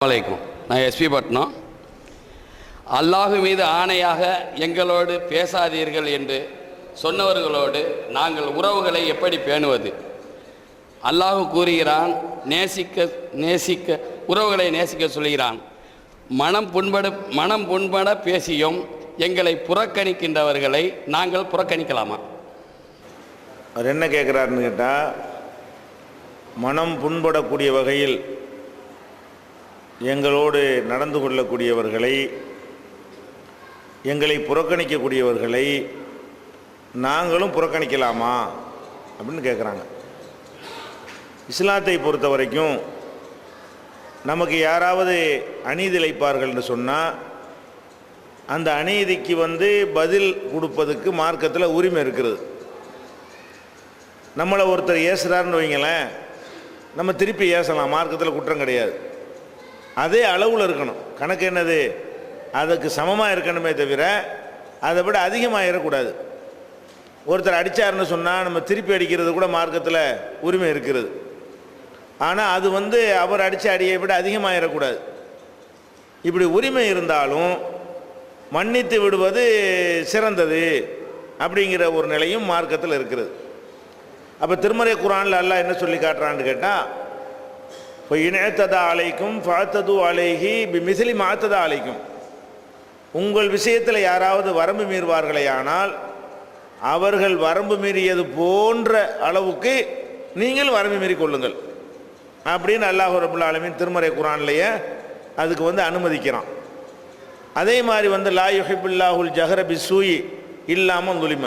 வலைக்கும். நான் எஸ்பி பட்னம். அல்லாஹு மீது ஆணையாக எங்களோடு பேசாதீர்கள் என்று சொன்னவர்களோடு நாங்கள் உறவுகளை எப்படி பேணுவது? அல்லாஹு கூறுகிறான், நேசிக்க உறவுகளை நேசிக்க சொல்கிறான். மனம் புண்பட பேசியும் எங்களை புறக்கணிக்கின்றவர்களை நாங்கள் புறக்கணிக்கலாமா? அவர் என்ன கேட்குறாருன்னு கேட்டால், மனம் புண்படக்கூடிய வகையில் எங்களோடு நடந்து கொள்ளக்கூடியவர்களை, எங்களை புறக்கணிக்கக்கூடியவர்களை நாங்களும் புறக்கணிக்கலாமா அப்படின்னு கேட்குறாங்க. இஸ்லாத்தை பொறுத்த வரைக்கும் நமக்கு யாராவது அநீதி இழைப்பார்கள் என்று சொன்னால் அந்த அநீதிக்கு பதில் கொடுப்பதுக்கு மார்க்கத்தில் உரிமை இருக்கிறது. நம்மளை ஒருத்தர் ஏசுகிறாருன்னு வைங்களேன், நம்ம திருப்பி ஏசலாம், மார்க்கத்தில் குற்றம் கிடையாது. அதே அளவில் இருக்கணும். கணக்கு என்னது? அதுக்கு சமமாக இருக்கணுமே தவிர அதை விட அதிகமாகிடக்கூடாது. ஒருத்தர் அடித்தார்னு சொன்னால் நம்ம திருப்பி அடிக்கிறது கூட மார்க்கத்தில் உரிமை இருக்கிறது. ஆனால் அது அவர் அடித்த அடியை விட அதிகமாகிடக்கூடாது. இப்படி உரிமை இருந்தாலும் மன்னித்து விடுவது சிறந்தது அப்படிங்கிற ஒரு நிலையும் மார்க்கத்தில் இருக்கிறது. அப்போ திருமறை குர்ஆனில் அல்லாஹ் என்ன சொல்லி காட்டுறான்னு கேட்டால், இப்போ இனத்ததா அலைக்கும் ஃபாத்தது அலைஹி பிமிஸ்லி மாத்ததா அலைக்கும், உங்கள் விஷயத்தில் யாராவது வரம்பு மீறுவார்களே ஆனால் அவர்கள் வரம்பு மீறியது போன்ற அளவுக்கு நீங்கள் வரம்பு மீறி கொள்ளுங்கள் அப்படின்னு அல்லாஹ் ரப்புல் ஆலமீன் திருமறை குர்ஆன்லேயே அதுக்கு அனுமதிக்கிறான். அதே மாதிரி லா யுஹிப்புல்லாஹுல் ஜஹர பிஸ்ஸூஇ இல்லாமல் துலிம,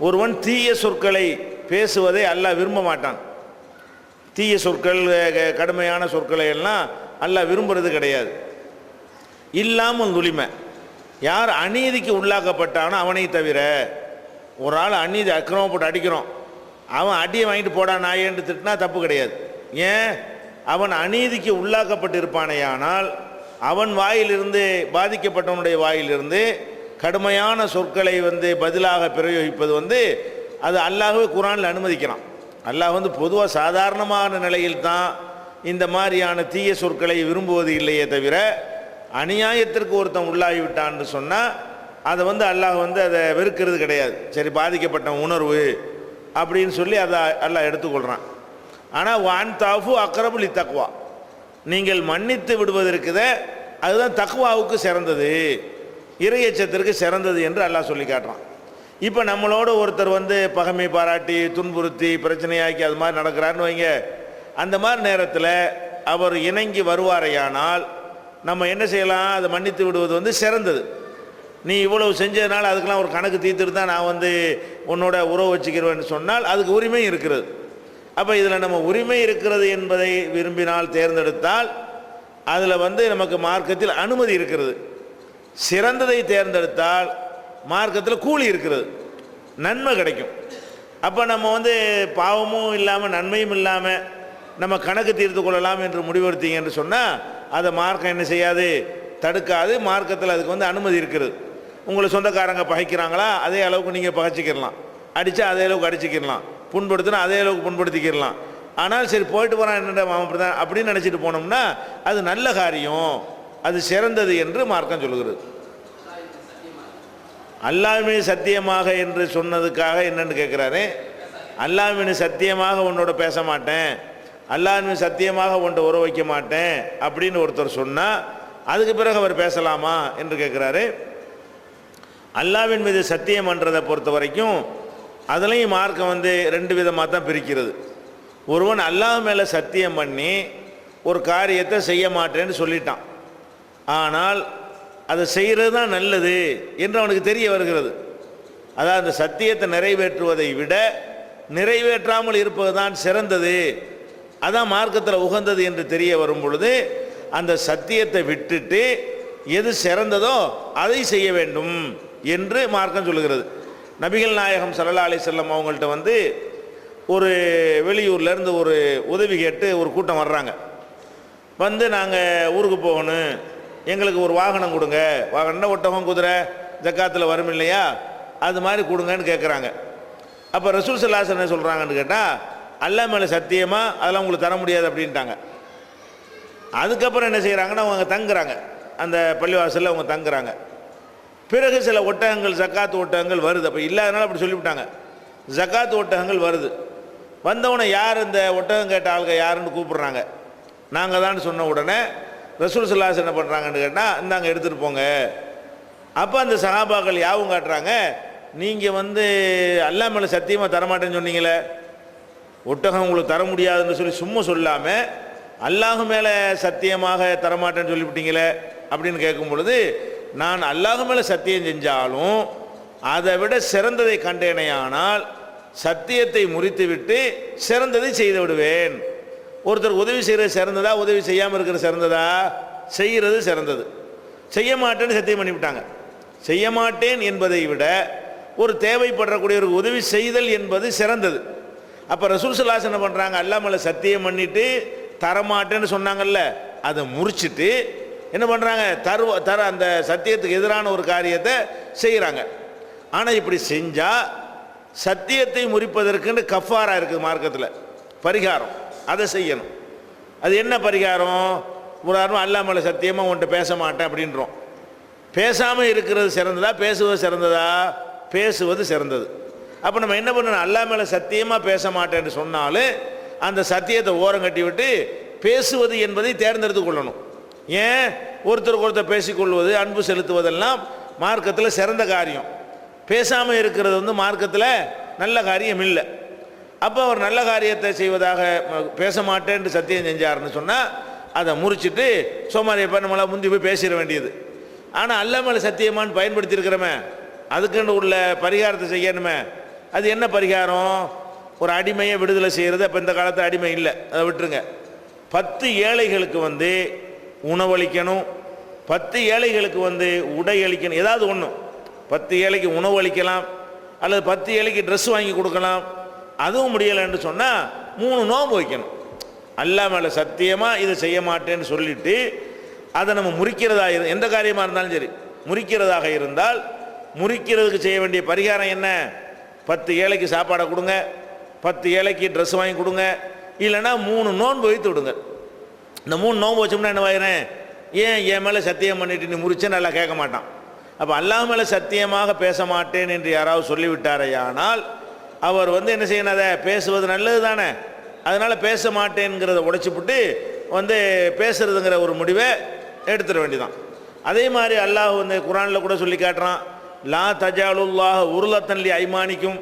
ஒருவன் தீய சொற்களை பேசுவதை அல்லாஹ் விரும்ப மாட்டான். தீய சொற்கள், கடுமையான சொற்களை எல்லாம் அல்லாஹ் விரும்புறது கிடையாது. இல்லாமல் துலிமை, யார் அநீதிக்கு உள்ளாக்கப்பட்டானோ அவனை தவிர. ஒரு ஆள் அநீதி அக்கிரமம் போட்டு அடிக்கிறோம், அவன் அடியை வாங்கிட்டு போடா நாயேன்னு திட்டினா தப்பு கிடையாது. ஏன்? அவன் அநீதிக்கு உள்ளாக்கப்பட்டு இருப்பானேயானால் அவன் வாயிலிருந்து, பாதிக்கப்பட்டவனுடைய வாயிலிருந்து கடுமையான சொற்களை பதிலாக பிரயோகிப்பது அது அல்லாஹ்வே குர்ஆனில் அனுமதிக்கிறான். அல்லாஹ் பொதுவாக சாதாரணமான நிலையில் தான் இந்த மாதிரியான தீய சொற்களை விரும்புவது இல்லையே தவிர, அநியாயத்திற்கு ஒருத்தன் உள்ளாகிவிட்டான்னு சொன்னால் அதை அல்லாஹ் அதை வெறுக்கிறது கிடையாது. சரி, பாதிக்கப்பட்ட உணர்வு அப்படின்னு சொல்லி அதை அல்லாஹ் எடுத்துக்கொள்கிறான். ஆனால் வான் தாஃபு அக்ரபுல் தக்வா, நீங்கள் மன்னித்து விடுவதற்குதே அதுதான் தக்வாவுக்கு சிறந்தது, இறையச்சத்திற்கு சிறந்தது என்று அல்லாஹ் சொல்லி காட்டுறான். இப்போ நம்மளோட ஒருத்தர் பகைமை பாராட்டி துன்புறுத்தி பிரச்சனையாக்கி அது மாதிரி நடக்கிறாருன்னு வைங்க, அந்த மாதிரி நேரத்தில் அவர் இணங்கி வருவாரையானால் நம்ம என்ன செய்யலாம்? அதை மன்னித்து விடுவது சிறந்தது. நீ இவ்வளவு செஞ்சதுனால அதுக்கெல்லாம் ஒரு கணக்கு தீர்த்துட்டு தான் நான் உன்னோட உறவு வச்சுக்கிறேன்னு சொன்னால் அதுக்கு உரிமை இருக்கிறது. அப்போ இதில் நம்ம உரிமை இருக்கிறது என்பதை விரும்பினால், தேர்ந்தெடுத்தால் அதில் நமக்கு மார்க்கத்தில் அனுமதி இருக்கிறது. சிறந்ததை தேர்ந்தெடுத்தால் மார்க்கத்தில் கூலி இருக்கிறது, நன்மை கிடைக்கும். அப்போ நம்ம பாவமும் இல்லாமல் நன்மையும் இல்லாமல் நம்ம கணக்கு தீர்த்து கொள்ளலாம் என்று முடிவெடுத்தீங்க என்று சொன்னால் அதை மார்க்கம் என்ன செய்யாது? தடுக்காது. மார்க்கத்தில் அதுக்கு அனுமதி இருக்கிறது. உங்களை சொந்தக்காரங்க பகைக்கிறாங்களா, அதே அளவுக்கு நீங்கள் பகைச்சிக்கிடலாம். அடித்தா அதே அளவுக்கு அடிச்சிக்கிடலாம், புண்படுத்தினா அதே அளவுக்கு புண்படுத்திக்கிடலாம். ஆனால் சரி போயிட்டு போகிறான் என்னடா மாமன் அப்படின்னு நினச்சிட்டு போனோம்னா அது நல்ல காரியம், அது சிறந்தது என்று மார்க்கம் சொல்லுகிறது. அல்லாஹ்வின் சத்தியமாக என்று சொன்னதுக்காக என்னன்னு கேட்குறாரு? அல்லாஹ்வின் சத்தியமாக உன்னோட பேச மாட்டேன், அல்லாஹ்வின் சத்தியமாக உன்னை உறவு வைக்க மாட்டேன் அப்படின்னு ஒருத்தர் சொன்னால் அதுக்கு பிறகு அவர் பேசலாமா என்று கேட்குறாரு. அல்லாஹ்வின் மீது சத்தியம் பண்ணுறதை பொறுத்த வரைக்கும் அதுலேயும் மார்க்கம் ரெண்டு விதமாக தான் பிரிக்கிறது. ஒருவன் அல்லாஹ் மேலே சத்தியம் பண்ணி ஒரு காரியத்தை செய்ய மாட்டேன்னு சொல்லிட்டான், ஆனால் அதை செய்கிறது தான் நல்லது என்று அவனுக்கு தெரிய வருகிறது. அதாவது அந்த சத்தியத்தை நிறைவேற்றுவதை விட நிறைவேற்றாமல் இருப்பது தான் சிறந்தது, அதான் மார்க்கத்தில் உகந்தது என்று தெரிய வரும் பொழுது அந்த சத்தியத்தை விட்டுட்டு எது சிறந்ததோ அதை செய்ய வேண்டும் என்று மார்க்கம் சொல்லுகிறது. நபிகள் நாயகம் ஸல்லல்லாஹு அலைஹி வஸல்லம் அவங்கள்ட்ட ஒரு வெளியூர்லேருந்து ஒரு உதவி கேட்டு ஒரு கூட்டம் வர்றாங்க. நாங்கள் ஊருக்கு போகணும், எங்களுக்கு ஒரு வாகனம் கொடுங்க. வாகனம்னா ஒட்டகம் குதிரை ஜக்காத்தில் வரும் இல்லையா, அது மாதிரி கொடுங்கன்னு கேட்குறாங்க. அப்போ ரசூல் ஸல்லல்லாஹு அலைஹி வஸல்லம் என்ன சொல்கிறாங்கன்னு கேட்டால், அல்லாஹ் மேலே சத்தியமாக அதெல்லாம் உங்களுக்கு தர முடியாது அப்படின்ட்டாங்க. அதுக்கப்புறம் என்ன செய்கிறாங்கன்னா அவங்க தங்குறாங்க, அந்த பள்ளிவாசலில் அவங்க தங்குறாங்க. பிறகு சில ஒட்டகங்கள், ஜக்காத்து ஒட்டகங்கள் வருது. அப்போ இல்லாதனால அப்படி சொல்லிவிட்டாங்க. ஜக்காத்து ஒட்டகங்கள் வருது. வந்தவுடனே யார் இந்த ஒட்டகம் கேட்ட ஆளுங்க யாருன்னு கூப்பிட்றாங்க. நாங்கள் தான் சொன்ன உடனே ரசூல் ஸல்லல்லாஹு அலைஹி வஸல்லம் என்ன பண்ணுறாங்கன்னு கேட்டால், இந்தாங்க எடுத்துகிட்டு போங்க. அப்போ அந்த சஹாபாக்கள் யாவும் காட்டுறாங்க, நீங்கள் அல்லாஹ் மேலே சத்தியமாக தரமாட்டேன்னு சொன்னீங்களே, ஒட்டகம் உங்களுக்கு தர முடியாதுன்னு சொல்லி சும்மா சொல்லாமல் அல்லாஹ் மேலே சத்தியமாக தரமாட்டேன்னு சொல்லிவிட்டீங்களே அப்படின்னு கேட்கும் பொழுது, நான் அல்லாஹ் மேலே சத்தியம் செஞ்சாலும் அதை விட சிறந்ததை கண்டேனையானால் சத்தியத்தை முறித்துவிட்டு சிறந்ததை செய்து விடுவேன். ஒருத்தர் உதவி செய்கிறது சிறந்ததா, உதவி செய்யாமல் இருக்கிறது சிறந்ததா? செய்கிறது சிறந்தது. செய்ய மாட்டேன்னு சத்தியம் பண்ணிவிட்டாங்க. செய்ய மாட்டேன் என்பதை விட ஒரு தேவைப்படக்கூடிய ஒரு உதவி செய்தல் என்பது சிறந்தது. அப்போ ரசூல் ஸல்லல்லாஹு அலைஹி வஸல்லம் என்ன பண்ணுறாங்க, அல்லாஹ் மேலே சத்தியம் பண்ணிட்டு தரமாட்டேன்னு சொன்னாங்கல்ல, அதை முறிச்சிட்டு என்ன பண்ணுறாங்க, தர அந்த சத்தியத்துக்கு எதிரான ஒரு காரியத்தை செய்கிறாங்க. ஆனால் இப்படி செஞ்சால் சத்தியத்தை முறிப்பதற்குன்னு கஃபாரா இருக்குது மார்க்கத்தில், பரிகாரம். அதை செய்யணும். அது என்ன பரிகாரம்? உதாரணம், அல்லாஹ் மேலே சத்தியமாக உன்கிட்ட பேச மாட்டேன் அப்படின்றோம். பேசாமல் இருக்கிறது சிறந்ததா, பேசுவது சிறந்ததா? பேசுவது சிறந்தது. அப்போ நம்ம என்ன பண்ணணும், அல்லாஹ் மேலே சத்தியமாக பேச மாட்டேன்னு சொன்னாலும் அந்த சத்தியத்தை ஓரம் கட்டி விட்டு பேசுவது என்பதை தேர்ந்தெடுத்து கொள்ளணும். ஏன்? ஒருத்தருக்கு ஒருத்தர் பேசிக்கொள்வது, அன்பு செலுத்துவதெல்லாம் மார்க்கத்தில் சிறந்த காரியம். பேசாமல் இருக்கிறது மார்க்கத்தில் நல்ல காரியம் இல்லை. அப்போ அவர் நல்ல காரியத்தை செய்வதாக பேச மாட்டேன்னு சத்தியம் செஞ்சாருன்னு சொன்னால் அதை முறிச்சிட்டு சோமாரியப்பா நம்மளால் முந்தி போய் பேசிட வேண்டியது. ஆனால் அல்லாஹ் மேலே சத்தியமானு பயன்படுத்தி இருக்கிறோமே, அதுக்குன்னு உள்ள பரிகாரத்தை செய்யணுமே. அது என்ன பரிகாரம்? ஒரு அடிமையை விடுதலை செய்கிறது. அப்போ இந்த காலத்தில் அடிமை இல்லை, அதை விட்டுருங்க. 10 ஏழைகளுக்கு உணவளிக்கணும், 10 ஏழைகளுக்கு உடை அளிக்கணும், ஏதாவது ஒன்று. 10 ஏழைக்கு உணவு அளிக்கலாம், அல்லது 10 ஏழைக்கு ட்ரெஸ் வாங்கி கொடுக்கலாம். அதுவும் முடியலைன்னு சொன்னால் 3 நோன்பு வைக்கணும். அல்லாஹ் மேலே சத்தியமாக இதை செய்ய மாட்டேன்னு சொல்லிட்டு அதை நம்ம முறிக்கிறதா எந்த காரியமாக இருந்தாலும் சரி, முறிக்கிறதாக இருந்தால் முறிக்கிறதுக்கு செய்ய வேண்டிய பரிகாரம் என்ன? 10 ஏழைக்கு சாப்பாடை கொடுங்க, 10 ஏழைக்கு ட்ரெஸ் வாங்கி கொடுங்க, இல்லைன்னா 3 நோன்பு வைத்து விடுங்க. இந்த 3 நோன்பு வச்சோம்னா என்ன ஆயிரும்? ஏன் என் மேலே சத்தியம் பண்ணிட்டு நீ முறிச்சே நல்லா கேட்க மாட்டான். அப்போ அல்லாஹ் மேலே சத்தியமாக பேச மாட்டேன் என்று யாராவது சொல்லிவிட்டாரையானால் அவர் என்ன செய்யணும், அதை பேசுவது நல்லது தானே. அதனால் பேச மாட்டேங்கிறத உடைச்சிப்புட்டு பேசுறதுங்கிற ஒரு முடிவை எடுத்துட வேண்டியதான். அதே மாதிரி அல்லாஹ் குர்ஆனில் கூட சொல்லி காட்டுறான், லா தஜாலுல்லாஹ் உருளத்தன் லி ஐமானிக்கும்,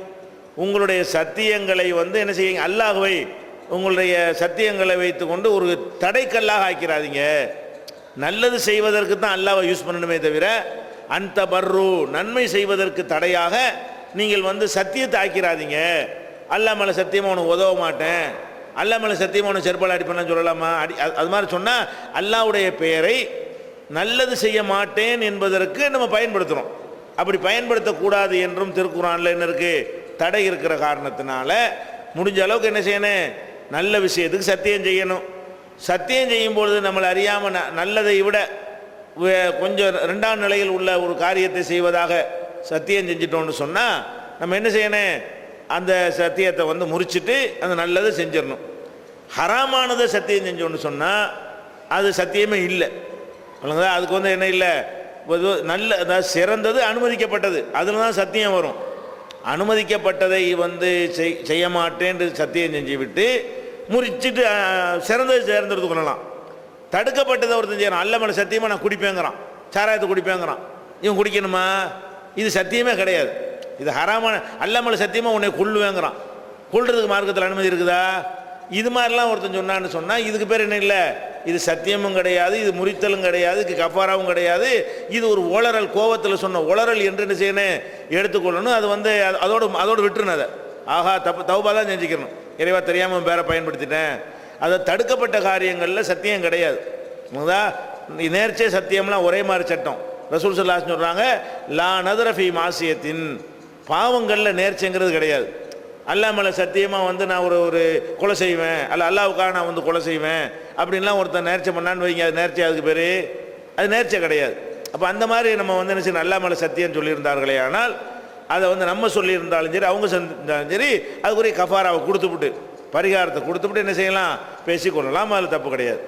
உங்களுடைய சத்தியங்களை என்ன செய்யுங்க, அல்லாஹ்வை உங்களுடைய சத்தியங்களை வைத்து கொண்டு ஒரு தடைக்கல்லாக ஆக்கிறாதீங்க. நல்லது செய்வதற்கு தான் அல்லாஹ்வை யூஸ் பண்ணணுமே தவிர அந்த பர்ரு நன்மை செய்வதற்கு தடையாக நீங்கள் சத்தியத்தை ஆக்கிறாதீங்க. அல்லாஹ் மேலே சத்தியமாக உனக்கு உதவ மாட்டேன், அல்லாஹ் மேலே சத்தியமாக உனக்கு செருப்பால் அடிப்பேன்னு சொல்லலாமா? அது மாதிரி சொன்னால் அல்லாஹ்வுடைய பெயரை நல்லது செய்ய மாட்டேன் என்பதற்கு நம்ம பயன்படுத்துகிறோம். அப்படி பயன்படுத்தக்கூடாது என்றும் திருக்குர்ஆனில் என்ன இருக்குது, தடை இருக்கிற காரணத்தினால முடிஞ்ச அளவுக்கு என்ன செய்யணும், நல்ல விஷயத்துக்கு சத்தியம் செய்யணும். சத்தியம் செய்யும் பொழுது நம்மளை அறியாமல் நல்லதை விட கொஞ்சம் 2ஆம் நிலையில் உள்ள ஒரு காரியத்தை செய்வதாக சத்தியம் செஞ்சிட்டோன்னு சொன்னால் நம்ம என்ன செய்யணும், அந்த சத்தியத்தை முறிச்சிட்டு அந்த நல்லதை செஞ்சிடணும். ஹராமானதை சத்தியம் செஞ்சோன்னு சொன்னால் அது சத்தியமே இல்லை. அதுக்கு என்ன இல்லை, நல்ல அதாவது சிறந்தது அனுமதிக்கப்பட்டது, அதில் தான் சத்தியம் வரும். அனுமதிக்கப்பட்டதை செய்ய மாட்டேன்னு சத்தியம் செஞ்சு விட்டு முறிச்சிட்டு சிறந்தது தேர்ந்தெடுத்து கொள்ளலாம். தடுக்கப்பட்டதை ஒருத்தன் செய்யறான், அல்லாஹ் மேலே சத்தியமாக நான் குடிப்பேங்கிறான், சாராயத்தை குடிப்பேங்கிறான், இவன் குடிக்கணுமா? இது சத்தியமே கிடையாது, இது ஹராமான. அல்லாஹ் மேலே சத்தியமாக உன்னை கொள்ளுவேங்கிறான், கொள்றதுக்கு மார்க்கத்தில் அனுமதி இருக்குதா? இது மாதிரிலாம் ஒருத்தன் சொன்னான்னு சொன்னால் இதுக்கு பேர் என்ன இல்லை, இது சத்தியமும் கிடையாது, இது முறித்தலும் கிடையாது, இது கஃபாராவும் கிடையாது. இது ஒரு உளறல், கோவத்தில் சொன்ன உளறல் என்று என்ன செய்யணும், எடுத்துக்கொள்ளணும். அது அதோடு விட்டுருணும். அதை ஆஹா தௌபா தான் செஞ்சுக்கணும், இறைவா தெரியாமல் பேரை பயன்படுத்திட்டேன். அதை தடுக்கப்பட்ட காரியங்களில் சத்தியம் கிடையாது. நேர்ச்சை சத்தியம்லாம் ஒரே மாதிரி சட்டம். ரசூல் ஸல்லல்லாஹு அலைஹி வஸல்லம் சொல்கிறாங்க, லா நதர ஃபீ மாசியத்தின், பாவங்களில் நேர்ச்சைங்கிறது கிடையாது. அல்லாஹ் மேலே சத்தியமாக நான் ஒரு கொலை செய்வேன், அல்ல அல்லாவுக்காக நான் கொலை செய்வேன் அப்படின்லாம் ஒருத்தன் நேர்ச்சை பண்ணான்னு வைங்க, அது நேர்ச்சை, அதுக்கு பேர் அது நேர்ச்சை கிடையாது. அப்போ அந்த மாதிரி நம்ம என்ன செய்யணும், அல்லாஹ் மேலே சத்தியம் சொல்லியிருந்தார்களே ஆனால் அதை நம்ம சொல்லியிருந்தாலும் சரி, அவங்க செஞ்சாலும் சரி, அதுக்குரிய கஃபாராவை கொடுத்துவிட்டு, பரிகாரத்தை கொடுத்துவிட்டு என்ன செய்யலாம், பேசிக்கொள்ளலாம். அதில் தப்பு கிடையாது.